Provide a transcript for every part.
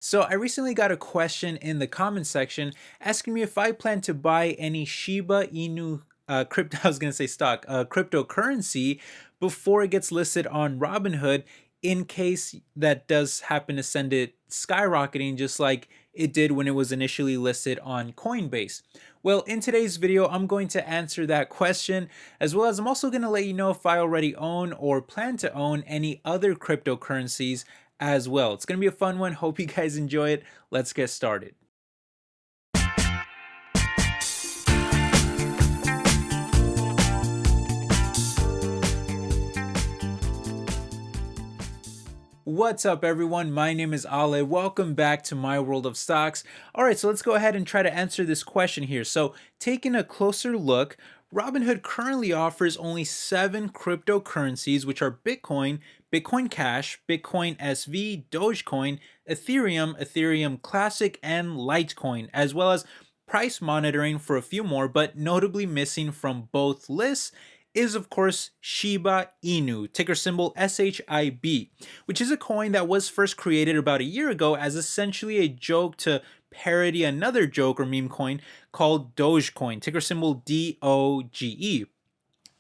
So I recently got a question in the comment section asking me if I plan to buy any Shiba Inu crypto. I was gonna say stock, cryptocurrency before it gets listed on Robinhood, in case that does happen to send it skyrocketing, just like it did when it was initially listed on Coinbase. Well, in today's video, I'm going to answer that question, as well as I'm also going to let you know if I already own or plan to own any other cryptocurrencies as well. It's going to be a fun one. Hope you guys enjoy it. Let's get started. What's up, everyone? My name is Ale. Welcome back to my world of stocks. All right, so let's go ahead and try to answer this question here. So, taking a closer look, Robinhood currently offers only 7 cryptocurrencies, which are Bitcoin, Bitcoin Cash, Bitcoin SV, Dogecoin, Ethereum, Ethereum Classic, and Litecoin, as well as price monitoring for a few more, but notably missing from both lists is, of course, Shiba Inu, ticker symbol SHIB, which is a coin that was first created about a year ago as essentially a joke to parody another joke or meme coin called Dogecoin, ticker symbol DOGE.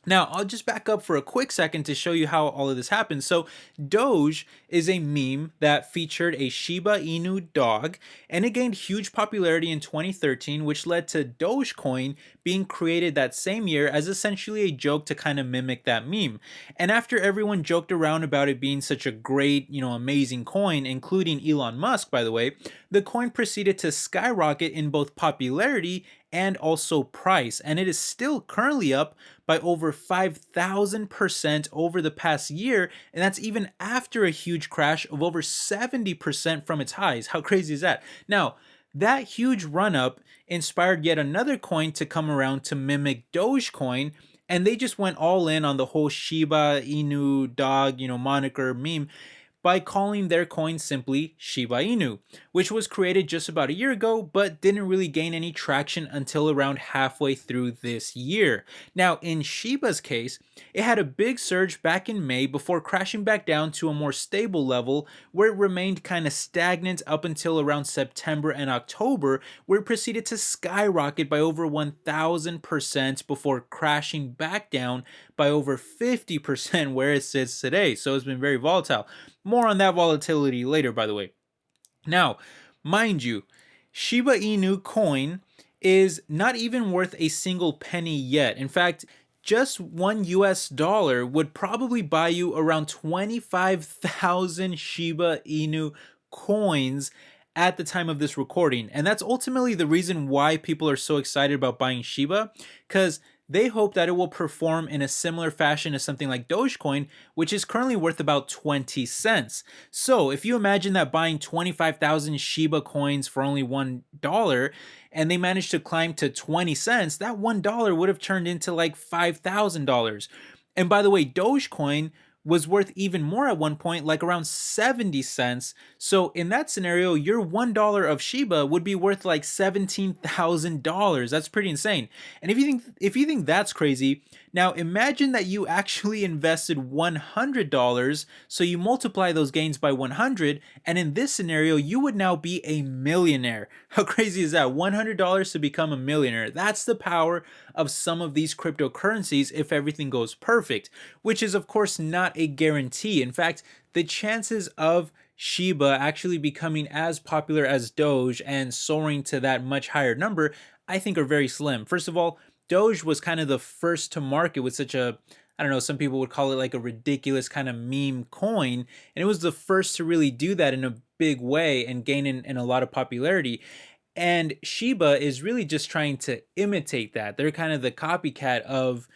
Now, I'll just back up for a quick second to show you how all of this happens. So, Doge is a meme that featured a Shiba Inu dog, and it gained huge popularity in 2013, which led to Dogecoin being created that same year as essentially a joke to kind of mimic that meme. And after everyone joked around about it being such a great, amazing coin, including Elon Musk, by the way, the coin proceeded to skyrocket in both popularity and also price, and it is still currently up by over 5,000% over the past year, and that's even after a huge crash of over 70% from its highs. How crazy is that? Now, that huge run up inspired yet another coin to come around to mimic Dogecoin, and they just went all in on the whole Shiba Inu dog, moniker meme by calling their coin simply Shiba Inu, which was created just about a year ago but didn't really gain any traction until around halfway through this year. Now, in Shiba's case, it had a big surge back in May before crashing back down to a more stable level where it remained kind of stagnant up until around September and October, where it proceeded to skyrocket by over 1,000% before crashing back down by over 50% where it sits today. So it's been very volatile. More on that volatility later, by the way. Now, mind you, Shiba Inu coin is not even worth a single penny yet. In fact, just $1 would probably buy you around 25,000 Shiba Inu coins at the time of this recording. And that's ultimately the reason why people are so excited about buying Shiba, because they hope that it will perform in a similar fashion as something like Dogecoin, which is currently worth about 20 cents. So if you imagine that buying 25,000 Shiba coins for only $1 and they managed to climb to 20 cents, that $1 would have turned into like $5,000. And by the way, Dogecoin was worth even more at one point, like around 70 cents. So in that scenario, your $1 of Shiba would be worth like $17,000. That's pretty insane. And if you think that's crazy, now imagine that you actually invested $100, so you multiply those gains by 100, and in this scenario, you would now be a millionaire. How crazy is that? $100 to become a millionaire. That's the power of some of these cryptocurrencies if everything goes perfect, which is of course not a guarantee. In fact, the chances of Shiba actually becoming as popular as Doge and soaring to that much higher number, I think are very slim. First of all, Doge was kind of the first to market with such a, I don't know, some people would call it like a ridiculous kind of meme coin. And it was the first to really do that in a big way and gain in a lot of popularity. And Shiba is really just trying to imitate that. They're kind of the copycat of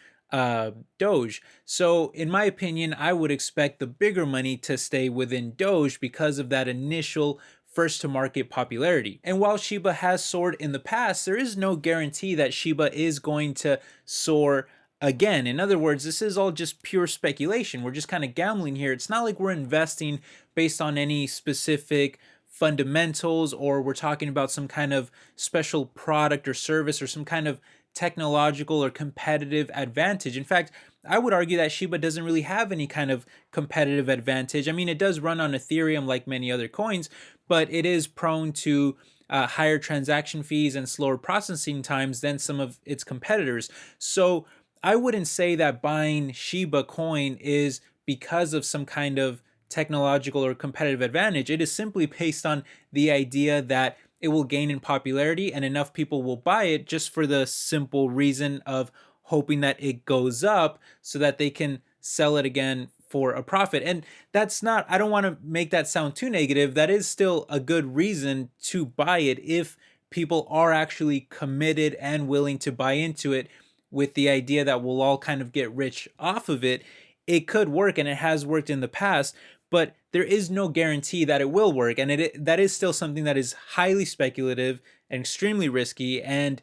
Doge. So, in my opinion, I would expect the bigger money to stay within Doge because of that initial first to market popularity. And while Shiba has soared in the past, there is no guarantee that Shiba is going to soar again. In other words, this is all just pure speculation. We're just kind of gambling here. It's not like we're investing based on any specific fundamentals or we're talking about some kind of special product or service or some kind of technological or competitive advantage. In fact, I would argue that Shiba doesn't really have any kind of competitive advantage. I mean, it does run on Ethereum like many other coins, but it is prone to higher transaction fees and slower processing times than some of its competitors. So I wouldn't say that buying Shiba coin is because of some kind of technological or competitive advantage. It is simply based on the idea that it will gain in popularity and enough people will buy it just for the simple reason of hoping that it goes up so that they can sell it again for a profit. And that's not, I don't want to make that sound too negative. That is still a good reason to buy it if people are actually committed and willing to buy into it with the idea that we'll all kind of get rich off of it. It could work and it has worked in the past, but there is no guarantee that it will work. And that is still something that is highly speculative and extremely risky. And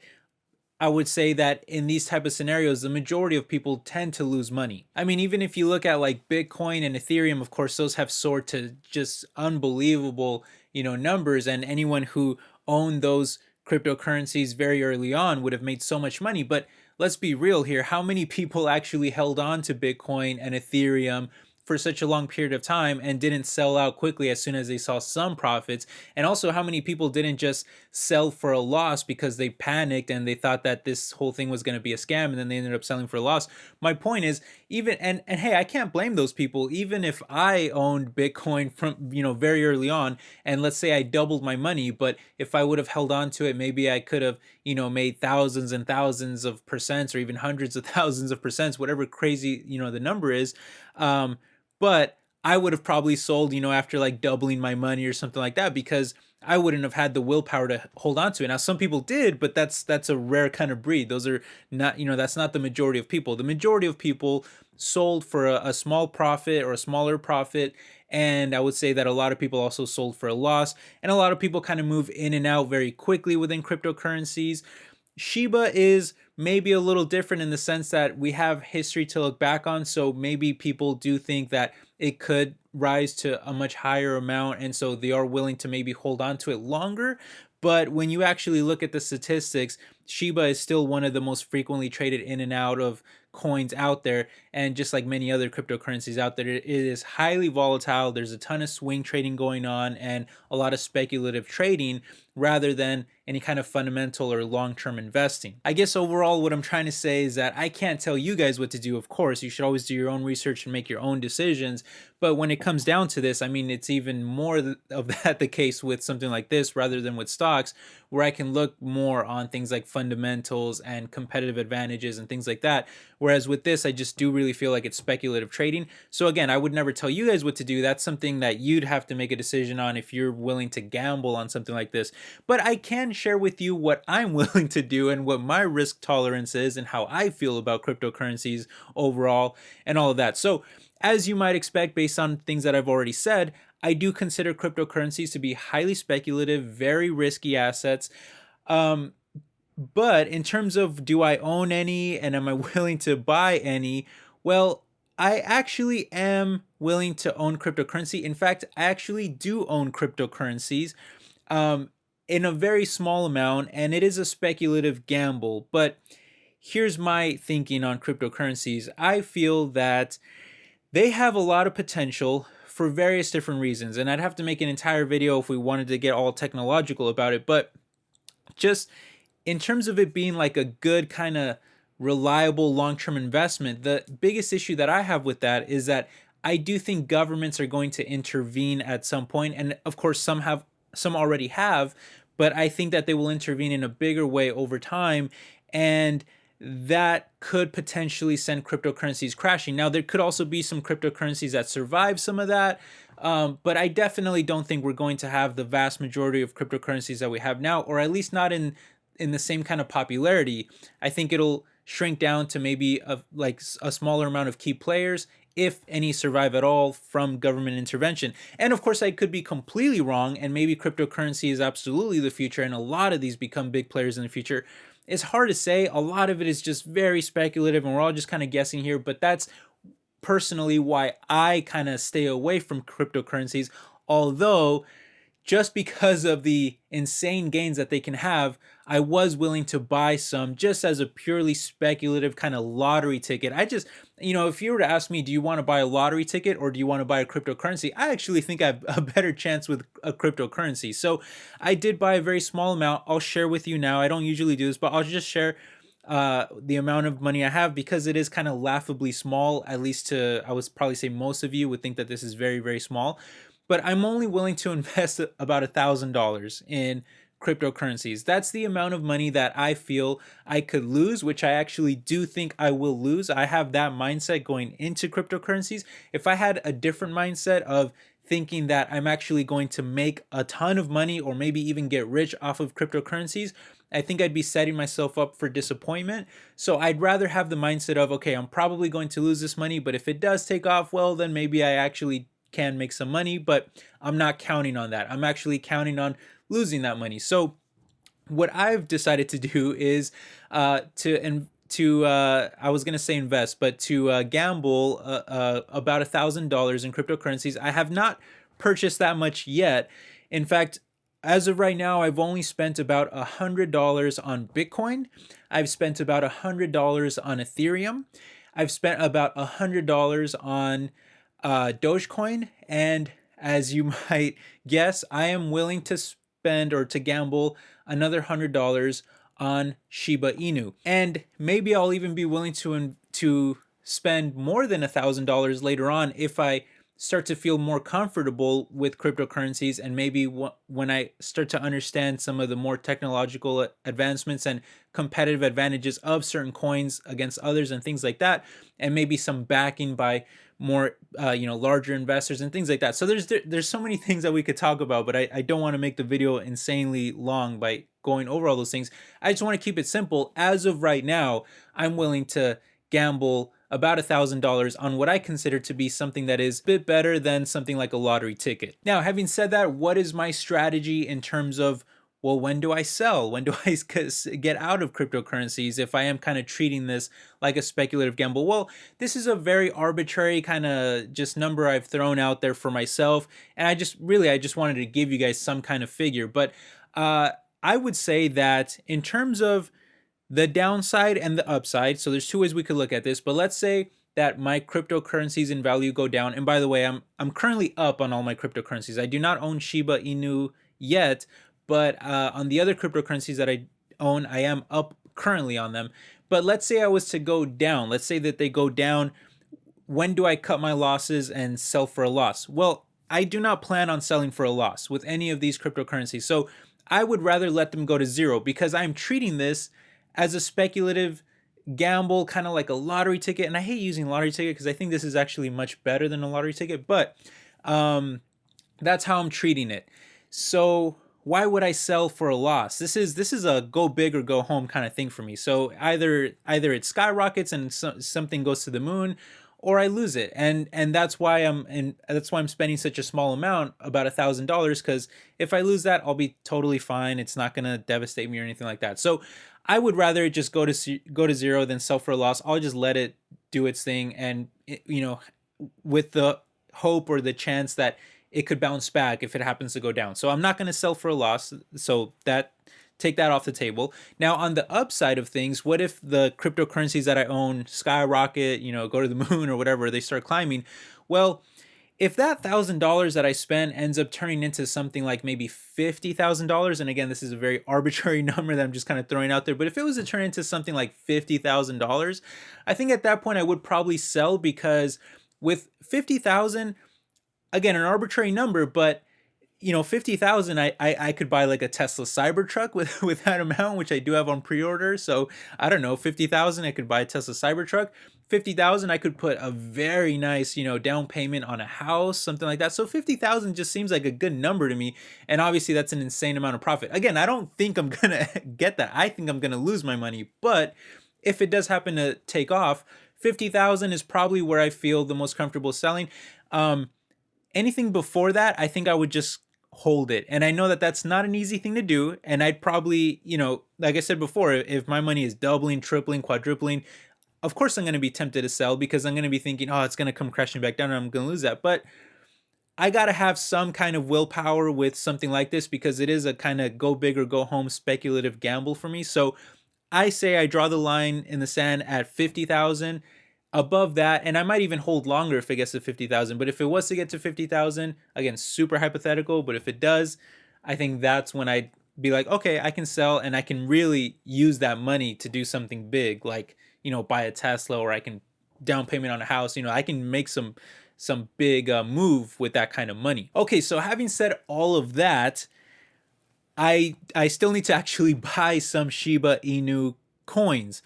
I would say that in these type of scenarios, the majority of people tend to lose money. I mean, even if you look at like Bitcoin and Ethereum, of course, those have soared to just unbelievable, numbers. And anyone who owned those cryptocurrencies very early on would have made so much money. But let's be real here. How many people actually held on to Bitcoin and Ethereum for such a long period of time and didn't sell out quickly as soon as they saw some profits? And also, how many people didn't just sell for a loss because they panicked and they thought that this whole thing was going to be a scam, and then they ended up selling for a loss? My point is, even and hey, I can't blame those people. Even if I owned Bitcoin from very early on, and let's say I doubled my money, but if I would have held on to it, maybe I could have made thousands and thousands of percents, or even hundreds of thousands of percents, whatever crazy the number is. But I would have probably sold, after like doubling my money or something like that, because I wouldn't have had the willpower to hold on to it. Now, some people did, but that's a rare kind of breed. Those are not, that's not the majority of people. The majority of people sold for a small profit or a smaller profit. And I would say that a lot of people also sold for a loss. And a lot of people kind of move in and out very quickly within cryptocurrencies. Shiba is maybe a little different in the sense that we have history to look back on. So maybe people do think that it could rise to a much higher amount. And so they are willing to maybe hold on to it longer. But when you actually look at the statistics, Shiba is still one of the most frequently traded in and out of coins out there. And just like many other cryptocurrencies out there, it is highly volatile. There's a ton of swing trading going on and a lot of speculative trading rather than any kind of fundamental or long-term investing. I guess overall what I'm trying to say is that I can't tell you guys what to do. Of course, you should always do your own research and make your own decisions. But when it comes down to this, I mean, it's even more of that the case with something like this rather than with stocks, where I can look more on things like fundamentals and competitive advantages and things like that. Whereas with this, I just do really feel like it's speculative trading. So again, I would never tell you guys what to do. That's something that you'd have to make a decision on if you're willing to gamble on something like this. But I can share with you what I'm willing to do and what my risk tolerance is and how I feel about cryptocurrencies overall and all of that. So as you might expect, based on things that I've already said, I do consider cryptocurrencies to be highly speculative, very risky assets. But in terms of do I own any and am I willing to buy any? Well, I actually am willing to own cryptocurrency. In fact, I actually do own cryptocurrencies in a very small amount, and it is a speculative gamble. But here's my thinking on cryptocurrencies. I feel that they have a lot of potential for various different reasons, and I'd have to make an entire video if we wanted to get all technological about it. But just in terms of it being like a good kind of reliable long-term investment, the biggest issue that I have with that is that I do think governments are going to intervene at some point, and of course some already have, but I think that they will intervene in a bigger way over time, and that could potentially send cryptocurrencies crashing. Now, there could also be some cryptocurrencies that survive some of that, but I definitely don't think we're going to have the vast majority of cryptocurrencies that we have now, or at least not in the same kind of popularity. I think it'll shrink down to maybe a smaller amount of key players, if any survive at all, from government intervention. And of course, I could be completely wrong, and maybe cryptocurrency is absolutely the future, and a lot of these become big players in the future. It's hard to say. A lot of it is just very speculative, and we're all just kind of guessing here, but that's personally why I kind of stay away from cryptocurrencies, although just because of the insane gains that they can have, I was willing to buy some just as a purely speculative kind of lottery ticket. if you were to ask me, do you want to buy a lottery ticket or do you want to buy a cryptocurrency? I actually think I have a better chance with a cryptocurrency. So I did buy a very small amount. I'll share with you now. I don't usually do this, but I'll just share the amount of money I have because it is kind of laughably small, at least to, I would probably say most of you would think that this is very, very small. But I'm only willing to invest about $1,000 in cryptocurrencies. That's the amount of money that I feel I could lose, which I actually do think I will lose. I have that mindset going into cryptocurrencies. If I had a different mindset of thinking that I'm actually going to make a ton of money or maybe even get rich off of cryptocurrencies, I think I'd be setting myself up for disappointment. So I'd rather have the mindset of, okay, I'm probably going to lose this money, but if it does take off, well, then maybe I actually can make some money, but I'm not counting on that. I'm actually counting on losing that money. So what I've decided to do is I was gonna say invest, but to gamble about $1,000 in cryptocurrencies. I have not purchased that much yet. In fact, as of right now, I've only spent about $100 on Bitcoin. I've spent about $100 on Ethereum. I've spent about $100 on Dogecoin, and as you might guess, I am willing to spend or to gamble another $100 on Shiba Inu, and maybe I'll even be willing to spend more than $1,000 later on if I start to feel more comfortable with cryptocurrencies, and maybe when I start to understand some of the more technological advancements and competitive advantages of certain coins against others and things like that, and maybe some backing by more larger investors and things like that. So there's so many things that we could talk about, but I don't want to make the video insanely long by going over all those things. I just want to keep it simple. As of right now, I'm willing to gamble about $1,000 on what I consider to be something that is a bit better than something like a lottery ticket. Now, having said that, what is my strategy in terms of, well, when do I sell? When do I get out of cryptocurrencies if I am kind of treating this like a speculative gamble? Well, this is a very arbitrary kind of just number I've thrown out there for myself. And I just wanted to give you guys some kind of figure. But I would say that in terms of the downside and the upside, so there's two ways we could look at this, but let's say that my cryptocurrencies in value go down. And by the way, I'm currently up on all my cryptocurrencies. I do not own Shiba Inu yet, but on the other cryptocurrencies that I own, I am up currently on them. But let's say I was to go down. Let's say that they go down. When do I cut my losses and sell for a loss? Well, I do not plan on selling for a loss with any of these cryptocurrencies. So I would rather let them go to zero because I'm treating this as a speculative gamble, kind of like a lottery ticket. And I hate using lottery ticket because I think this is actually much better than a lottery ticket, but that's how I'm treating it. So why would I sell for a loss? This is a go big or go home kind of thing for me. So either it skyrockets and something goes to the moon, or I lose it, and that's why I'm spending such a small amount, about $1,000, because if I lose that, I'll be totally fine. It's not gonna devastate me or anything like that. So I would rather it just go to zero than sell for a loss. I'll just let it do its thing, and with the hope or the chance that it could bounce back if it happens to go down. So I'm not going to sell for a loss. So take that off the table. Now, on the upside of things, what if the cryptocurrencies that I own skyrocket, go to the moon or whatever, they start climbing? Well, if that $1,000 that I spent ends up turning into something like maybe $50,000, and again, this is a very arbitrary number that I'm just kind of throwing out there, but if it was to turn into something like $50,000, I think at that point I would probably sell, because with 50,000, again, an arbitrary number, but 50,000, I could buy like a Tesla Cybertruck with that amount, which I do have on pre-order. So I don't know, 50,000, I could buy a Tesla Cybertruck. 50,000, I could put a very nice, down payment on a house, something like that. So 50,000 just seems like a good number to me. And obviously that's an insane amount of profit. Again, I don't think I'm going to get that. I think I'm going to lose my money. But if it does happen to take off, 50,000 is probably where I feel the most comfortable selling. Anything before that, I think I would just hold it. And I know that that's not an easy thing to do. And I'd probably, like I said before, if my money is doubling, tripling, quadrupling, of course I'm going to be tempted to sell, because I'm going to be thinking, oh, it's going to come crashing back down and I'm going to lose that. But I got to have some kind of willpower with something like this, because it is a kind of go big or go home speculative gamble for me. So I say I draw the line in the sand at 50,000. above that, and I might even hold longer if it gets to 50,000. But if it was to get to 50,000, again, super hypothetical, but if it does, I think that's when I'd be like, okay, I can sell and I can really use that money to do something big, like, buy a Tesla, or I can down payment on a house. I can make some big move with that kind of money. Okay, so having said all of that, I still need to actually buy some Shiba Inu coins.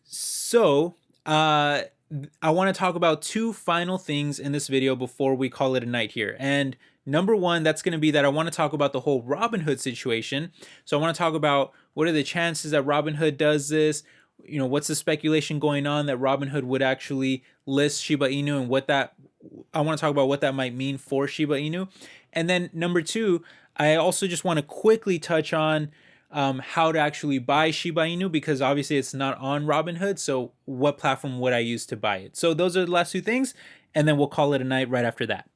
So, I want to talk about two final things in this video before we call it a night here. And number one, that's going to be that I want to talk about the whole Robinhood situation. So I want to talk about what are the chances that Robinhood does this? What's the speculation going on that Robinhood would actually list Shiba Inu, and I want to talk about what that might mean for Shiba Inu. And then number two, I also just want to quickly touch on how to actually buy Shiba Inu, because obviously it's not on Robinhood. So what platform would I use to buy it? So those are the last two things, and then we'll call it a night right after that.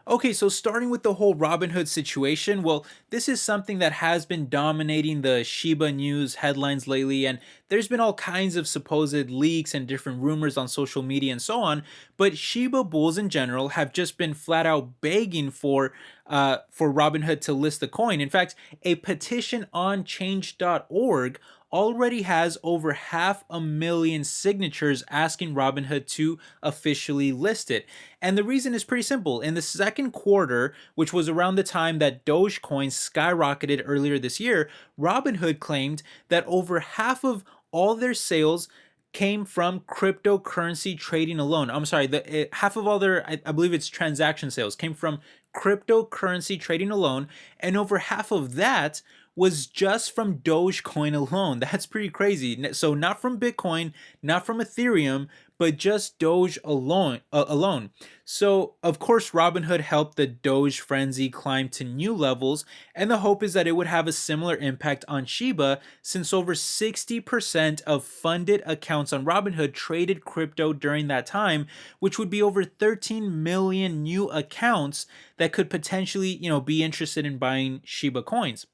Okay, so starting with the whole Robinhood situation, well, this is something that has been dominating the Shiba news headlines lately, and there's been all kinds of supposed leaks and different rumors on social media and so on, but Shiba bulls in general have just been flat out begging for Robinhood to list the coin. In fact, a petition on change.org already has over 500,000 signatures asking Robinhood to officially list it. And the reason is pretty simple. In the second quarter, which was around the time that Dogecoin skyrocketed earlier this year, Robinhood claimed that over half of all their sales came from cryptocurrency trading alone. I'm sorry, half of all their, I believe it's transaction sales, came from cryptocurrency trading alone, and over half of that was just from Dogecoin alone. That's pretty crazy. So not from Bitcoin, not from Ethereum, but just Doge alone. So of course Robinhood helped the Doge frenzy climb to new levels, and the hope is that it would have a similar impact on Shiba, since over 60% of funded accounts on Robinhood traded crypto during that time, which would be over 13 million new accounts that could potentially, be interested in buying Shiba coins.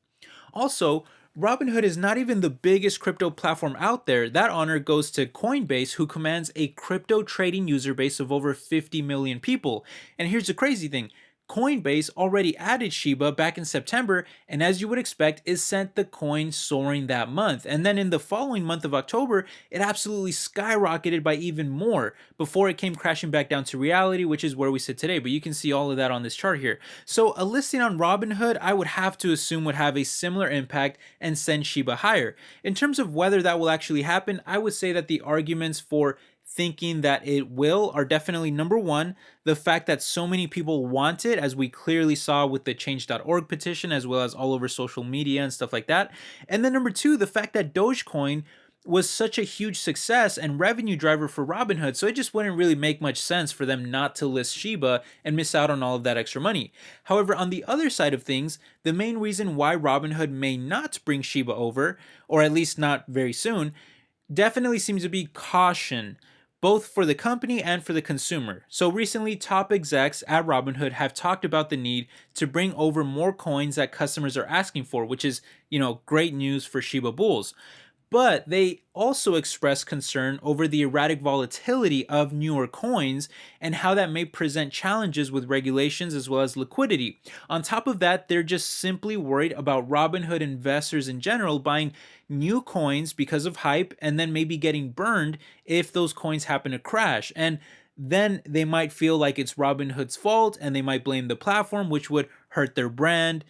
Also, Robinhood is not even the biggest crypto platform out there. That honor goes to Coinbase, who commands a crypto trading user base of over 50 million people. And here's the crazy thing. Coinbase already added Shiba back in September, and as you would expect, it sent the coin soaring that month. And then in the following month of October, it absolutely skyrocketed by even more before it came crashing back down to reality, which is where we sit today. But you can see all of that on this chart here. So a listing on Robinhood, I would have to assume, would have a similar impact and send Shiba higher. In terms of whether that will actually happen, I would say that the arguments for thinking that it will are definitely number one, the fact that so many people want it, as we clearly saw with the change.org petition, as well as all over social media and stuff like that. And then number two, the fact that Dogecoin was such a huge success and revenue driver for Robinhood, so it just wouldn't really make much sense for them not to list Shiba and miss out on all of that extra money. However, on the other side of things, the main reason why Robinhood may not bring Shiba over, or at least not very soon, definitely seems to be caution, both for the company and for the consumer. So recently, top execs at Robinhood have talked about the need to bring over more coins that customers are asking for, which is, great news for Shiba bulls. But they also express concern over the erratic volatility of newer coins and how that may present challenges with regulations as well as liquidity. On top of that, they're just simply worried about Robinhood investors in general buying new coins because of hype and then maybe getting burned if those coins happen to crash. And then they might feel like it's Robinhood's fault and they might blame the platform, which would hurt their brand,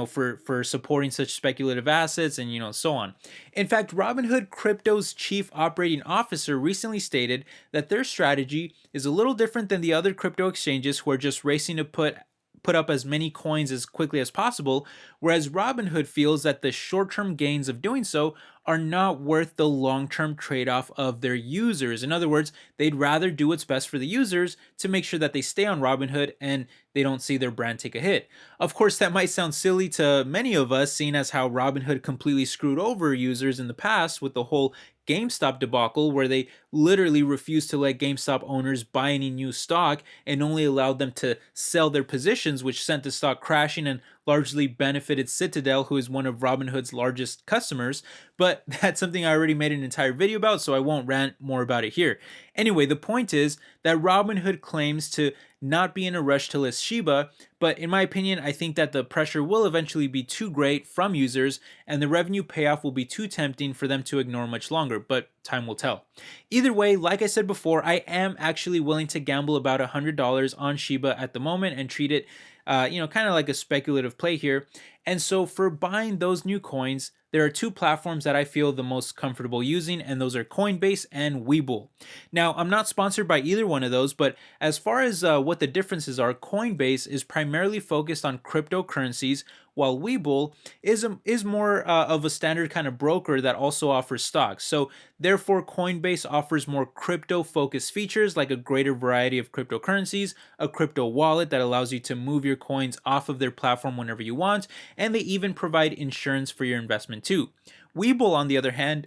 for supporting such speculative assets and, so on. In fact, Robinhood Crypto's chief operating officer recently stated that their strategy is a little different than the other crypto exchanges who are just racing to put up as many coins as quickly as possible, whereas Robinhood feels that the short-term gains of doing so are not worth the long-term trade-off of their users. In other words, they'd rather do what's best for the users to make sure that they stay on Robinhood and they don't see their brand take a hit. Of course, that might sound silly to many of us, seeing as how Robinhood completely screwed over users in the past with the whole GameStop debacle, where they literally refused to let GameStop owners buy any new stock and only allowed them to sell their positions, which sent the stock crashing and largely benefited Citadel, who is one of Robinhood's largest customers. But that's something I already made an entire video about, so I won't rant more about it here. Anyway, the point is that Robinhood claims to not be in a rush to list Shiba, but in my opinion, I think that the pressure will eventually be too great from users and the revenue payoff will be too tempting for them to ignore much longer, but time will tell. Either way, like I said before, I am actually willing to gamble about $100 on Shiba at the moment and treat it kind of like a speculative play here. And so for buying those new coins, there are two platforms that I feel the most comfortable using, and those are Coinbase and WeBull. Now, I'm not sponsored by either one of those, but as far as what the differences are, Coinbase is primarily focused on cryptocurrencies, while WeBull is more of a standard kind of broker that also offers stocks. So therefore, Coinbase offers more crypto-focused features like a greater variety of cryptocurrencies, a crypto wallet that allows you to move your coins off of their platform whenever you want, and they even provide insurance for your investment too. Webull, on the other hand,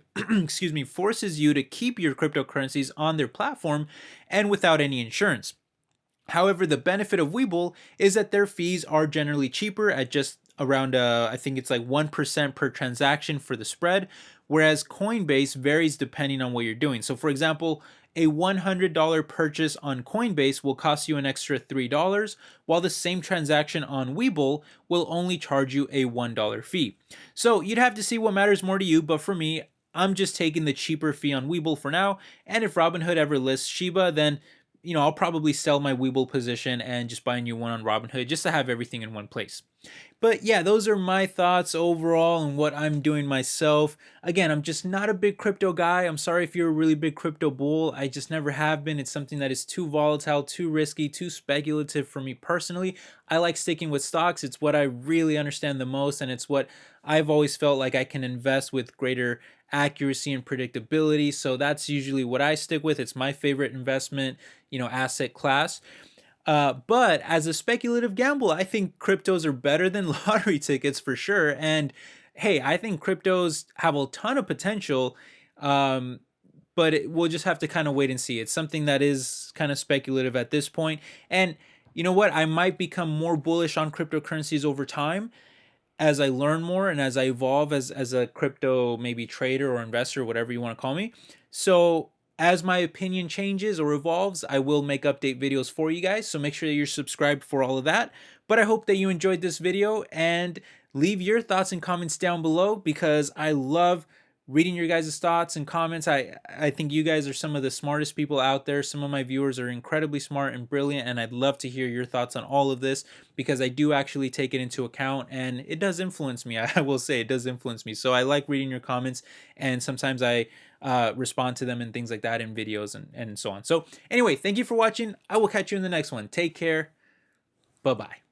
forces you to keep your cryptocurrencies on their platform and without any insurance. However, the benefit of Webull is that their fees are generally cheaper at just around, I think it's like 1% per transaction for the spread, whereas Coinbase varies depending on what you're doing. So, for example, a $100 purchase on Coinbase will cost you an extra $3, while the same transaction on Webull will only charge you a $1 fee. So, you'd have to see what matters more to you, but for me, I'm just taking the cheaper fee on Webull for now, and if Robinhood ever lists Shiba, then I'll probably sell my Webull position and just buy a new one on Robinhood just to have everything in one place. But yeah, those are my thoughts overall and what I'm doing myself. Again, I'm just not a big crypto guy. I'm sorry if you're a really big crypto bull. I just never have been. It's something that is too volatile, too risky, too speculative for me personally. I like sticking with stocks. It's what I really understand the most, and it's what I've always felt like I can invest with greater accuracy and predictability. So that's usually what I stick with. It's my favorite investment, asset class. But as a speculative gamble, I think cryptos are better than lottery tickets for sure. And hey, I think cryptos have a ton of potential. But we'll just have to kind of wait and see. It's something that is kind of speculative at this point. And you know what? I might become more bullish on cryptocurrencies over time as I learn more and as I evolve as a crypto maybe trader or investor, whatever you want to call me. So as my opinion changes or evolves, I will make update videos for you guys. So make sure that you're subscribed for all of that. But I hope that you enjoyed this video and leave your thoughts and comments down below because I love reading your guys' thoughts and comments. I think you guys are some of the smartest people out there. Some of my viewers are incredibly smart and brilliant, and I'd love to hear your thoughts on all of this because I do actually take it into account, and it does influence me. I will say it does influence me. So I like reading your comments, and sometimes I respond to them and things like that in videos and so on. So anyway, thank you for watching. I will catch you in the next one. Take care. Bye-bye.